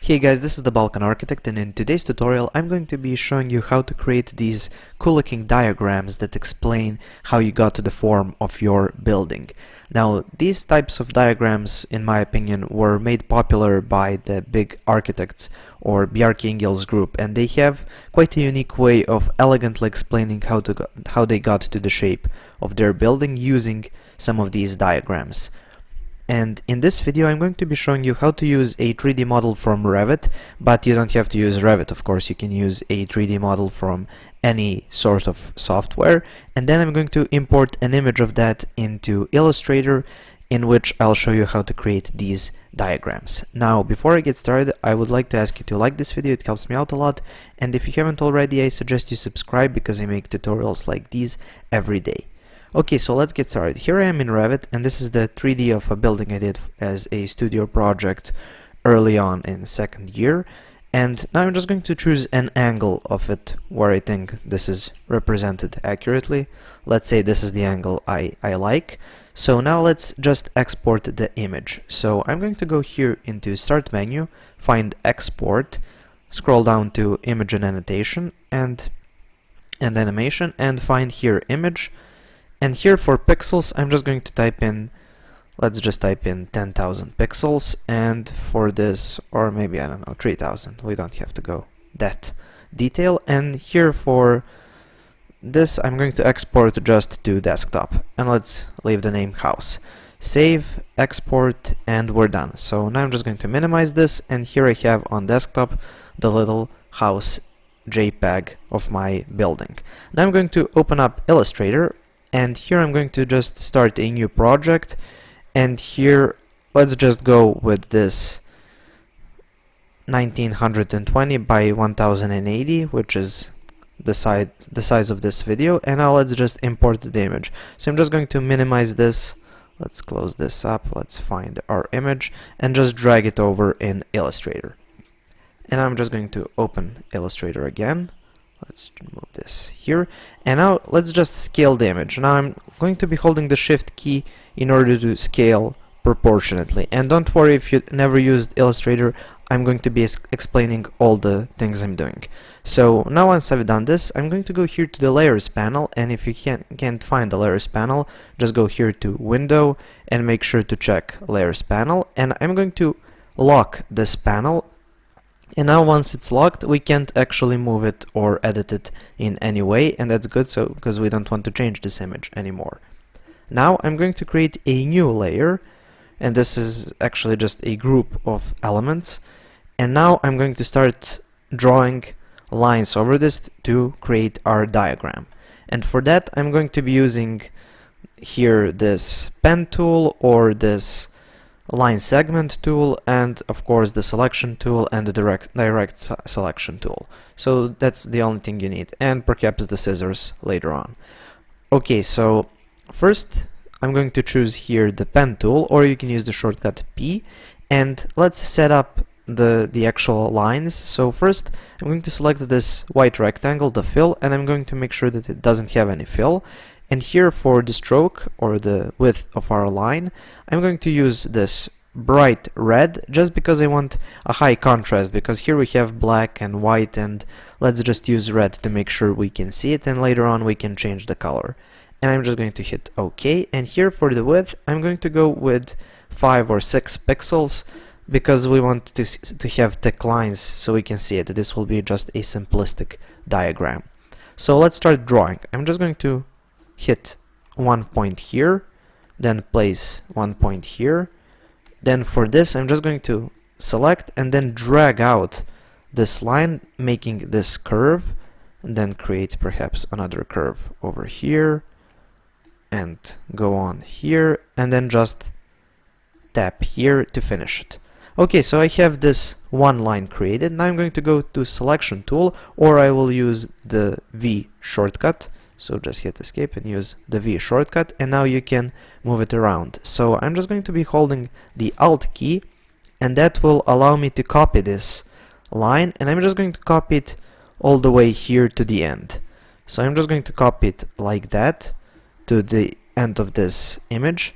Hey guys, this is the Balkan Architect, and in today's tutorial I'm going to be showing you how to create these cool looking diagrams that explain how you got to the form of your building. Now, these types of diagrams, in my opinion, were made popular by the big architects or Bjarke Ingels Group, and they have quite a unique way of elegantly explaining how they got to the shape of their building using some of these diagrams. And in this video I'm going to be showing you how to use a 3D model from Revit, but you don't have to use Revit, of course. You can use a 3D model from any sort of software, and then I'm going to import an image of that into Illustrator, in which I'll show you how to create these diagrams. Now, before I get started, I would like to ask you to like this video. It helps me out a lot, and if you haven't already, I suggest you subscribe because I make tutorials like these every day. Okay, so let's get started. Here I am in Revit, and this is the 3D of a building I did as a studio project early on in second year. And now I'm just going to choose an angle of it where I think this is represented accurately. Let's say this is the angle I like. So now let's just export the image. So I'm going to go here into Start menu, find Export, scroll down to Image and Annotation and Animation, and find here Image. And here for pixels, I'm just going to type in, let's just type in 10,000 pixels, and for this, or maybe, I don't know, 3,000, we don't have to go that detail. And here for this, I'm going to export just to desktop, and let's leave the name house. Save, export, and we're done. So now I'm just going to minimize this, and here I have on desktop the little house JPEG of my building. Now I'm going to open up Illustrator, and here I'm going to just start a new project, and here let's just go with this 1920 by 1080, which is the size of this video, and now let's just import the image. So I'm just going to minimize this, let's close this up, let's find our image and just drag it over in Illustrator. And I'm just going to open Illustrator again. Let's move this here, and now let's just scale the image. Now I'm going to be holding the Shift key in order to scale proportionately, and don't worry if you never used Illustrator, I'm going to be explaining all the things I'm doing. So now once I've done this, I'm going to go here to the Layers panel, and if you can't find the Layers panel, just go here to Window and make sure to check Layers panel, and I'm going to lock this panel. And now once it's locked, we can't actually move it or edit it in any way, and that's good, so because we don't want to change this image anymore. Now I'm going to create a new layer, and this is actually just a group of elements, and now I'm going to start drawing lines over this to create our diagram. And for that I'm going to be using here this pen tool or this line segment tool, and of course the selection tool and the direct selection tool. So that's the only thing you need, and perhaps the scissors later on. Okay, so first I'm going to choose here the pen tool, or you can use the shortcut P, and let's set up the actual lines. So first I'm going to select this white rectangle, the fill, and I'm going to make sure that it doesn't have any fill. And here for the stroke or the width of our line, I'm going to use this bright red just because I want a high contrast, because here we have black and white, and let's just use red to make sure we can see it, and later on we can change the color. And I'm just going to hit OK, and here for the width I'm going to go with 5 or 6 pixels because we want to have thick lines so we can see it. This will be just a simplistic diagram. So let's start drawing. I'm just going to hit one point here, then place one point here. Then for this I'm just going to select and then drag out this line, making this curve, and then create perhaps another curve over here and go on here, and then just tap here to finish it. Okay, so I have this one line created. Now I'm going to go to selection tool, or I will use the V shortcut. So just hit escape and use the V shortcut, and now you can move it around. So I'm just going to be holding the Alt key, and that will allow me to copy this line, and I'm just going to copy it all the way here to the end. So I'm just going to copy it like that to the end of this image,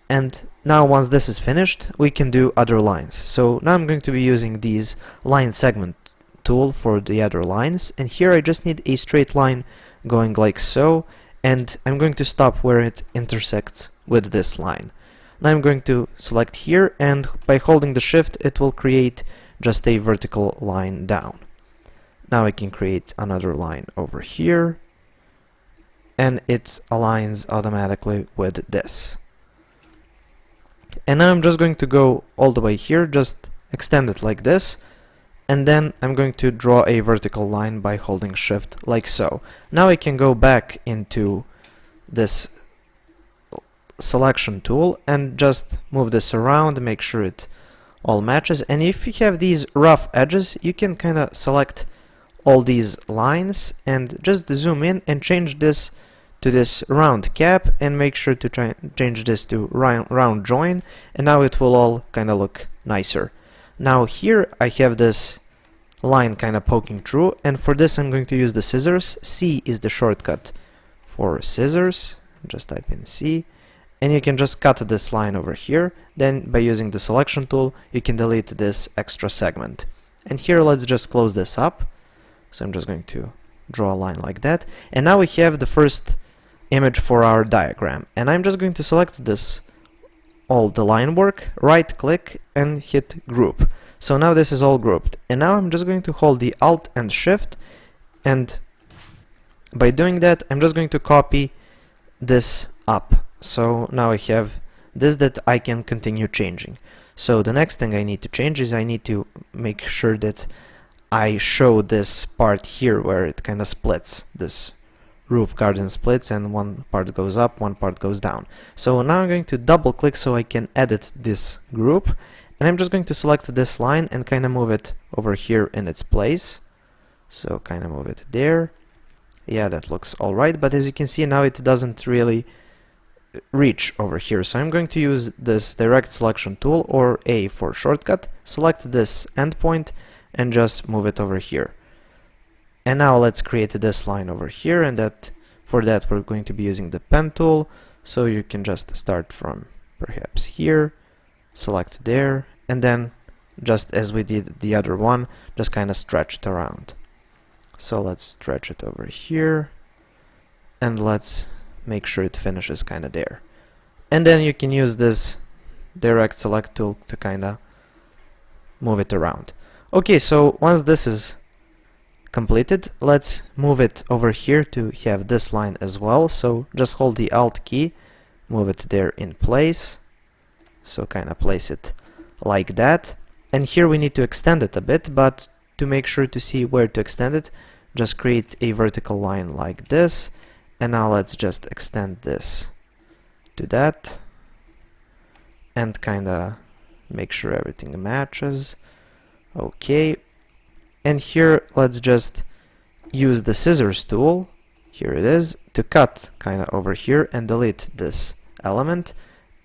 and Now once this is finished, we can do other lines. So now I'm going to be using these line segment tool for the other lines, and here I just need a straight line going like so, and I'm going to stop where it intersects with this line. Now I'm going to select here, and by holding the shift it will create just a vertical line down. Now I can create another line over here, and it aligns automatically with this. And now I'm just going to go all the way here, just extend it like this, and then I'm going to draw a vertical line by holding shift like so. Now I can go back into this selection tool and just move this around, make sure it all matches. And if you have these rough edges, you can kind of select all these lines and just zoom in and change this to this round cap, and make sure to change this to round join, and now it will all kind of look nicer. Now here I have this line kind of poking through, and for this I'm going to use the scissors. C is the shortcut for scissors. Just type in C, and you can just cut this line over here. Then by using the selection tool you can delete this extra segment. And here let's just close this up. So I'm just going to draw a line like that, and now we have the first image for our diagram. And I'm just going to select this, all the line work, right click and hit group. So now this is all grouped, and now I'm just going to hold the Alt and Shift, and by doing that I'm just going to copy this up. So now I have this that I can continue changing. So the next thing I need to change is I need to make sure that I show this part here where it kind of splits, this roof garden splits, and one part goes up, one part goes down. So now I'm going to double click so I can edit this group, and I'm just going to select this line and kind of move it over here in its place. So kind of move it there. Yeah, that looks alright, but as you can see now it doesn't really reach over here. So I'm going to use this direct selection tool, or A for shortcut, select this endpoint and just move it over here. And now let's create this line over here, and for that we're going to be using the pen tool. So you can just start from perhaps here, select there, and then just as we did the other one, just kind of stretch it around. So let's stretch it over here, and let's make sure it finishes kind of there. And then you can use this direct select tool to kind of move it around. Okay, so once this is completed, let's move it over here to have this line as well. So just hold the Alt key, move it there in place, so kind of place it like that. And here we need to extend it a bit, but to make sure to see where to extend it, just create a vertical line like this. And now let's just extend this to that and kind of make sure everything matches. Okay, and here let's just use the scissors tool, here it is, to cut kind of over here and delete this element,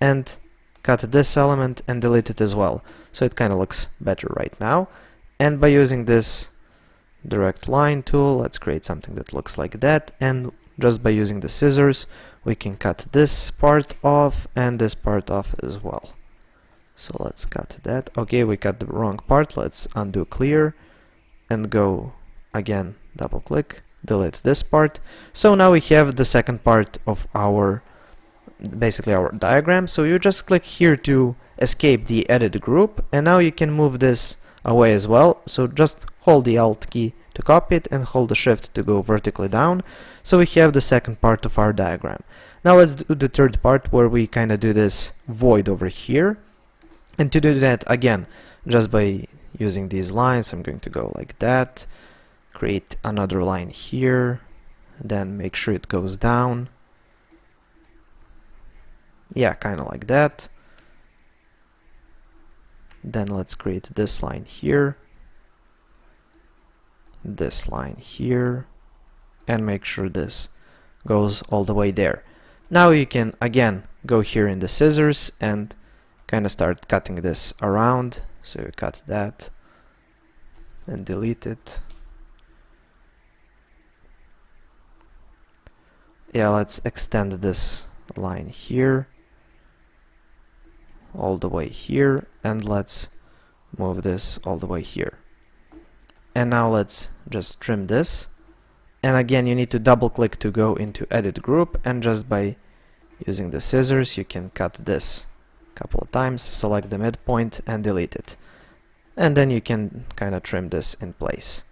and cut this element and delete it as well. So it kind of looks better right now. And by using this direct line tool, let's create something that looks like that, and just by using the scissors we can cut this part off and this part off as well. So let's cut that. Okay, we cut the wrong part. Let's undo clear and go again, double click, delete this part. So now we have the second part of our, basically our diagram. So you just click here to escape the edit group, and now you can move this away as well. So just hold the Alt key to copy it and hold the Shift to go vertically down. So we have the second part of our diagram. Now let's do the third part, where we kind of do this void over here. And to do that, again, just by using these lines, I'm going to go like that, create another line here, then make sure it goes down. Yeah, kind of like that. Then let's create this line here, this line here, and make sure this goes all the way there. Now you can again go here in the scissors and kind of start cutting this around. So you cut that and delete it. Yeah, let's extend this line here. all the way here, and let's move this all the way here. And now let's just trim this. And again, you need to double click to go into edit group, and just by using the scissors you can cut this a couple of times, select the midpoint and delete it. And then you can kind of trim this in place.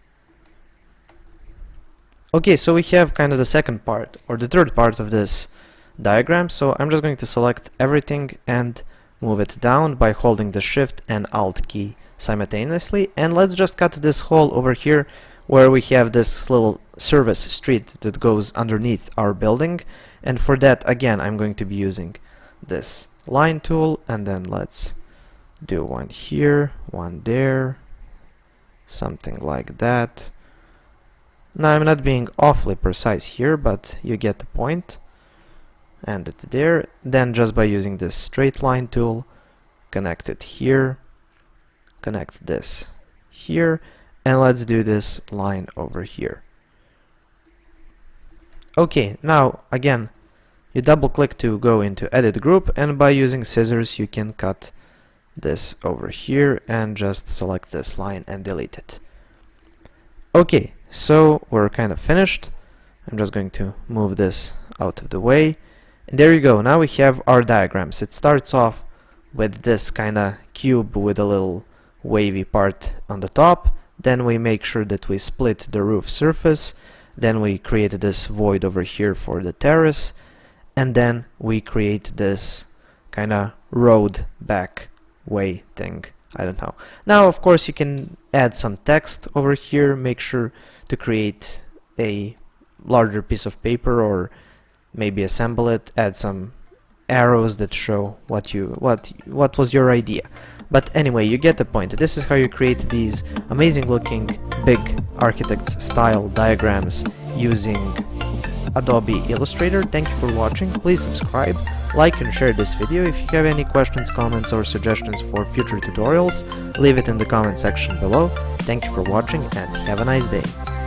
Okay, so we have kind of the second part, or the third part of this diagram. So I'm just going to select everything and move it down by holding the Shift and Alt key simultaneously. And let's just cut this hole over here where we have this little service street that goes underneath our building. And for that, again, I'm going to be using this line tool, and then let's do one here, one there, something like that. Now I'm not being awfully precise here, but you get the point. And it there. Then just by using this straight line tool, connect it here, connect this here, and let's do this line over here. Okay, now again, you double click to go into edit group, and by using scissors you can cut this over here and just select this line and delete it. Okay, so we're kind of finished. I'm just going to move this out of the way. And there you go, now we have our diagrams. It starts off with this kind of cube with a little wavy part on the top. Then we make sure that we split the roof surface. Then we create this void over here for the terrace. And then we create this kind of road back way thing. I don't know. Now, of course, you can add some text over here. Make sure to create a larger piece of paper, or maybe assemble it. Add some arrows that show what was your idea. But anyway, you get the point. This is how you create these amazing looking big architect's style diagrams using Adobe Illustrator. Thank you for watching. Please subscribe, like and share this video. If you have any questions, comments or suggestions for future tutorials, leave it in the comment section below. Thank you for watching and have a nice day.